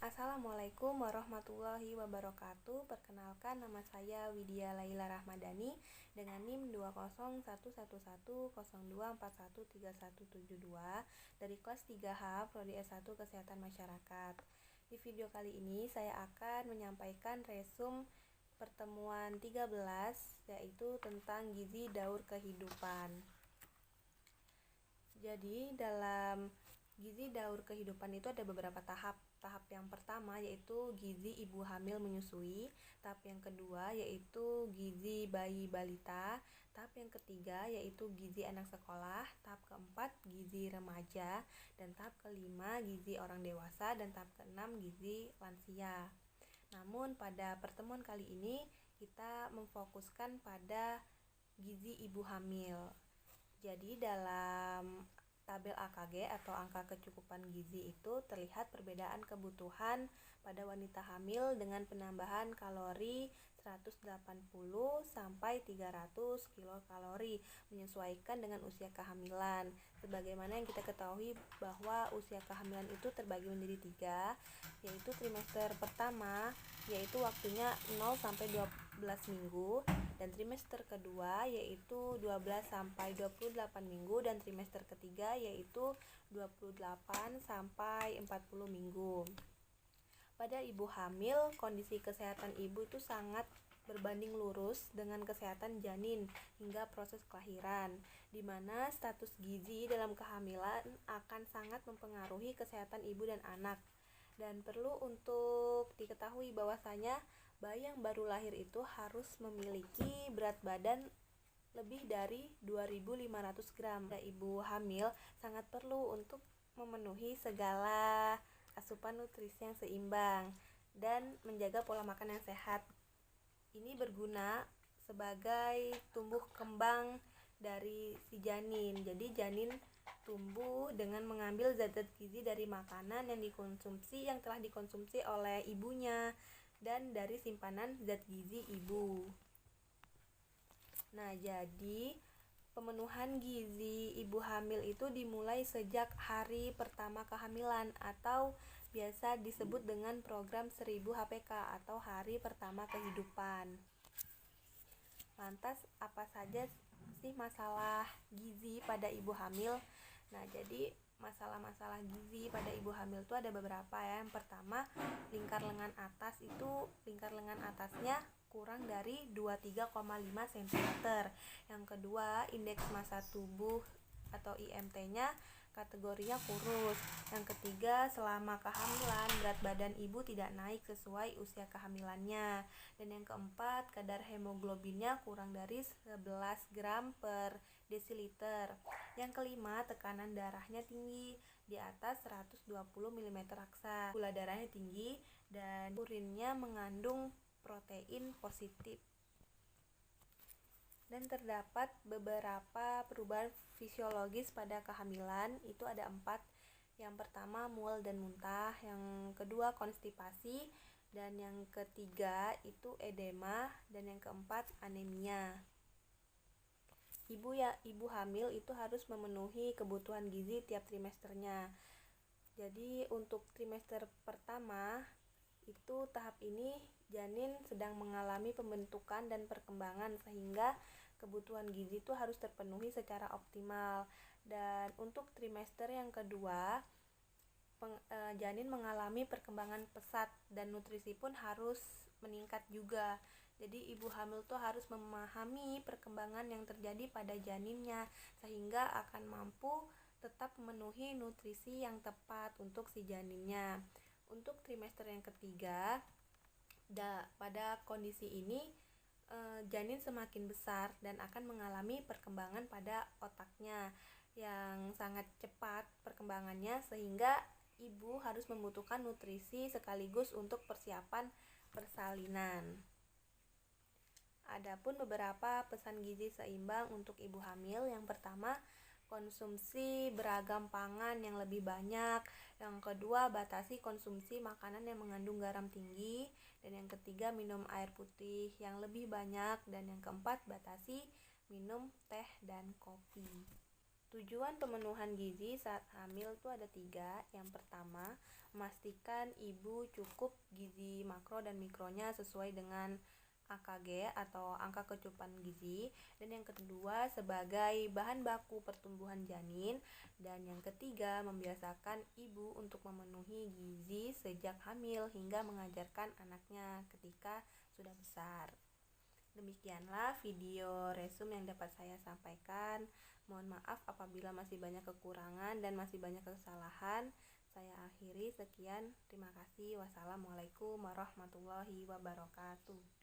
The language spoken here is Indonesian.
Assalamualaikum warahmatullahi wabarakatuh. Perkenalkan, nama saya Widya Laila Rahmadani dengan NIM 2011102413172 dari kelas 3H Prodi S1 Kesehatan Masyarakat. Di video kali ini saya akan menyampaikan resum pertemuan 13, yaitu tentang gizi daur kehidupan. Jadi dalam gizi daur kehidupan itu ada beberapa tahap. Tahap yang pertama yaitu gizi ibu hamil menyusui, tahap yang kedua yaitu gizi bayi balita, tahap yang ketiga yaitu gizi anak sekolah, tahap keempat gizi remaja, dan tahap kelima gizi orang dewasa, dan tahap keenam gizi lansia. Namun pada pertemuan kali ini kita memfokuskan pada gizi ibu hamil. Jadi dalam tabel AKG atau angka kecukupan gizi itu terlihat perbedaan kebutuhan pada wanita hamil dengan penambahan kalori 180 sampai 300 kilokalori menyesuaikan dengan usia kehamilan. Sebagaimana yang kita ketahui bahwa usia kehamilan itu terbagi menjadi 3, yaitu trimester pertama yaitu waktunya 0 sampai 12 minggu, dan trimester kedua yaitu 12 sampai 28 minggu, dan trimester ketiga yaitu 28 sampai 40 minggu. Pada ibu hamil, kondisi kesehatan ibu itu sangat berbanding lurus dengan kesehatan janin hingga proses kelahiran, di mana status gizi dalam kehamilan akan sangat mempengaruhi kesehatan ibu dan anak. Dan perlu untuk diketahui bahwasanya bayi yang baru lahir itu harus memiliki berat badan lebih dari 2.500 gram. Ibu hamil sangat perlu untuk memenuhi segala asupan nutrisi yang seimbang dan menjaga pola makan yang sehat. Ini berguna sebagai tumbuh kembang dari si janin. Jadi janin tumbuh dengan mengambil zat-zat gizi dari makanan yang telah dikonsumsi oleh ibunya dan dari simpanan zat gizi ibu. Nah, jadi pemenuhan gizi ibu hamil itu dimulai sejak hari pertama kehamilan atau biasa disebut dengan program 1000 HPK atau hari pertama kehidupan. Lantas apa saja sih masalah gizi pada ibu hamil? Nah, jadi masalah-masalah gizi pada ibu hamil itu ada beberapa ya. Yang pertama, lingkar lengan atasnya kurang dari 23,5 cm. Yang kedua, indeks massa tubuh atau IMT-nya kategorinya kurus. Yang ketiga, selama kehamilan berat badan ibu tidak naik sesuai usia kehamilannya. Dan yang keempat, kadar hemoglobinnya kurang dari 11 gram per desiliter. Yang kelima, tekanan darahnya tinggi di atas 120 mm raksa. Gula darahnya tinggi dan urinnya mengandung protein positif. Dan terdapat beberapa perubahan fisiologis pada kehamilan, itu ada 4. Yang pertama, mual dan muntah. Yang kedua, konstipasi. Dan yang ketiga itu edema. Dan yang keempat, anemia. Ibu hamil itu harus memenuhi kebutuhan gizi tiap trimesternya. Jadi untuk trimester pertama itu tahap ini janin sedang mengalami pembentukan dan perkembangan, sehingga kebutuhan gizi itu harus terpenuhi secara optimal. Dan untuk trimester yang kedua janin mengalami perkembangan pesat dan nutrisi pun harus meningkat juga. Jadi ibu hamil tuh harus memahami perkembangan yang terjadi pada janinnya sehingga akan mampu tetap memenuhi nutrisi yang tepat untuk si janinnya. Untuk trimester yang ketiga, pada kondisi ini janin semakin besar dan akan mengalami perkembangan pada otaknya yang sangat cepat perkembangannya, sehingga ibu harus membutuhkan nutrisi sekaligus untuk persiapan persalinan. Adapun beberapa pesan gizi seimbang untuk ibu hamil. Yang pertama, konsumsi beragam pangan yang lebih banyak. Yang kedua, batasi konsumsi makanan yang mengandung garam tinggi. Dan yang ketiga, minum air putih yang lebih banyak. Dan yang keempat, batasi minum teh dan kopi. Tujuan pemenuhan gizi saat hamil itu ada 3. Yang pertama, memastikan ibu cukup gizi makro dan mikronya sesuai dengan AKG atau angka kecukupan gizi. Dan yang kedua, sebagai bahan baku pertumbuhan janin. Dan yang ketiga, membiasakan ibu untuk memenuhi gizi sejak hamil hingga mengajarkan anaknya ketika sudah besar. Demikianlah video resume yang dapat saya sampaikan. Mohon maaf apabila masih banyak kekurangan dan masih banyak kesalahan. Saya akhiri, sekian. Terima kasih. Wassalamualaikum warahmatullahi wabarakatuh.